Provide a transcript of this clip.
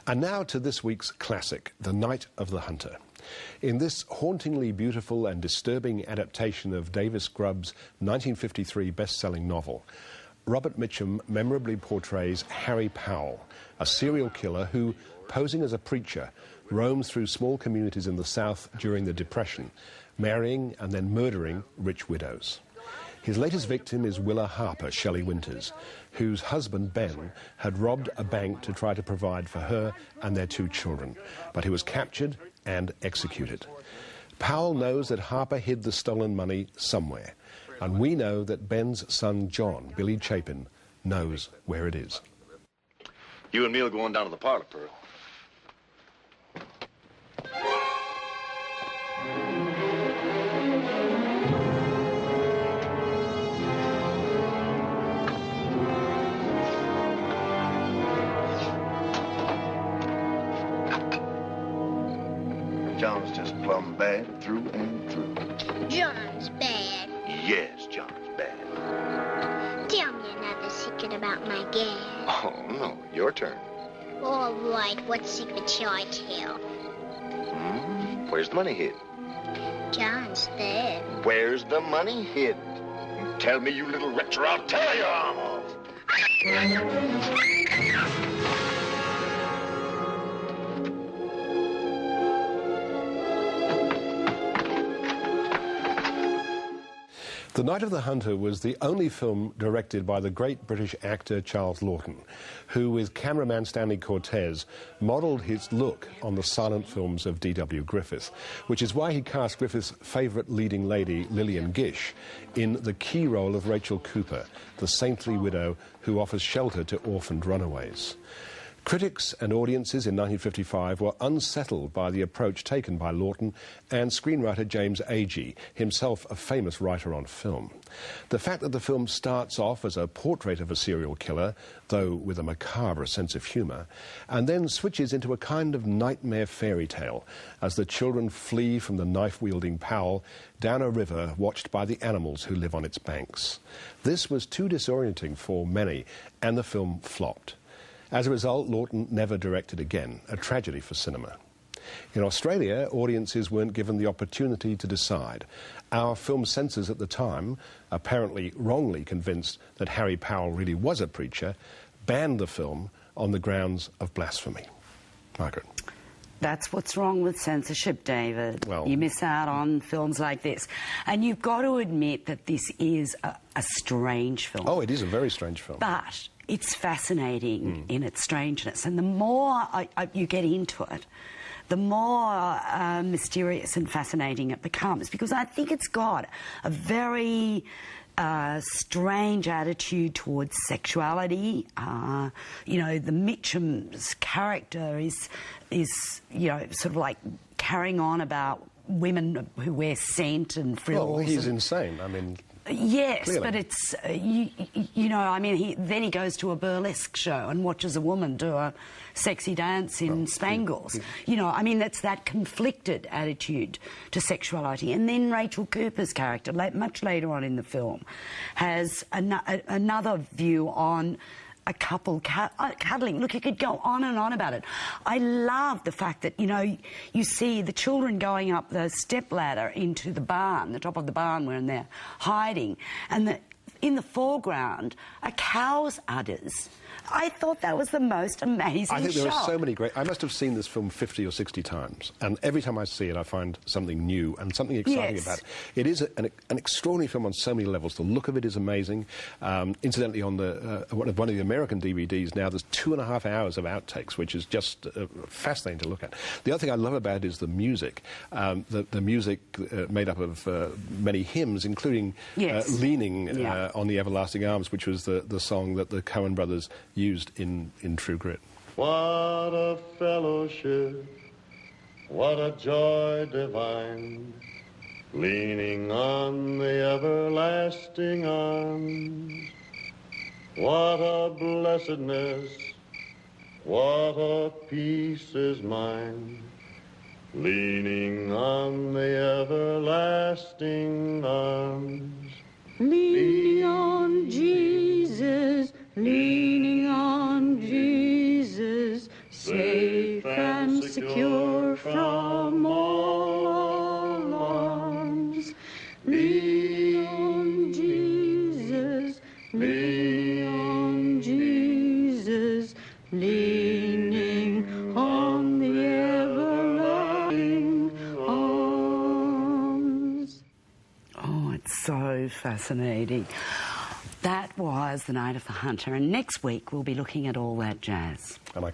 And now to this week's classic, The Night of the Hunter. In this hauntingly beautiful and disturbing adaptation of Davis Grubb's 1953 best-selling novel, Robert Mitchum memorably portrays Harry Powell, a serial killer who, posing as a preacher, roams through small communities in the South during the Depression, marrying and then murdering rich widows. His latest victim is Willa Harper, Shelley Winters, whose husband, Ben, had robbed a bank to try to provide for her and their 2 children, but he was captured and executed. Powell knows that Harper hid the stolen money somewhere, and we know that Ben's son, John, Billy Chapin, knows where it is. You and me will go on down to the parlor, Pearl. John's just plumb bad through and through. John's bad. Yes, John's bad. Tell me another secret about my gas. Oh, no, your turn. All right, what secret shall I tell? Where's the money hid? John's there. Where's the money hid? Tell me, you little wretch, or I'll tear your arm off. The Night of the Hunter was the only film directed by the great British actor Charles Laughton, who, with cameraman Stanley Cortez, modelled his look on the silent films of D.W. Griffith, which is why he cast Griffith's favourite leading lady, Lillian Gish, in the key role of Rachel Cooper, the saintly widow who offers shelter to orphaned runaways. Critics and audiences in 1955 were unsettled by the approach taken by Laughton and screenwriter James Agee, himself a famous writer on film. The fact that the film starts off as a portrait of a serial killer, though with a macabre sense of humour, and then switches into a kind of nightmare fairy tale as the children flee from the knife-wielding Powell down a river watched by the animals who live on its banks. This was too disorienting for many, and the film flopped. As a result, Laughton never directed again, a tragedy for cinema. In Australia, audiences weren't given the opportunity to decide. Our film censors at the time, apparently wrongly convinced that Harry Powell really was a preacher, banned the film on the grounds of blasphemy. Margaret. That's what's wrong with censorship, David. Well, you miss out on films like this. And you've got to admit that this is a strange film. Oh, it is a very strange film. But it's fascinating in its strangeness. And the more you get into it, the more mysterious and fascinating it becomes. Because I think it's got a very strange attitude towards sexuality. You know, the Mitchum's character is you know, sort of like carrying on about women who wear scent and frills. Well, he's insane. I mean... Yes, clearly. but it's, you know, I mean, then he goes to a burlesque show and watches a woman do a sexy dance in Spangles. You know, I mean, that's that conflicted attitude to sexuality. And then Rachel Cooper's character, much later on in the film, has another view on a couple cuddling. Look, you could go on and on about it. I love the fact that, you know, you see the children going up the stepladder into the barn, the top of the barn where they're hiding, and in the foreground are cows' udders. I thought that was the most amazing shot. I think there are so many great... I must have seen this film 50 or 60 times, and every time I see it, I find something new and something exciting about it. It is an extraordinary film on so many levels. The look of it is amazing. Incidentally, on one of the American DVDs now, there's 2.5 hours of outtakes, which is just fascinating to look at. The other thing I love about it is the music. The music made up of many hymns, including Leaning on the Everlasting Arms, which was the song that the Coen brothers used in True Grit. What a fellowship, what a joy divine, leaning on the everlasting arms. What a blessedness, what a peace is mine, leaning on the everlasting arms. Leaning on Jesus, leaning on Jesus, say safe and secure from all alarms. Lean on Jesus, lean on Jesus, leaning on the everlasting arms. Oh, it's so fascinating. That was The Night of the Hunter, and next week we'll be looking at all that jazz. And I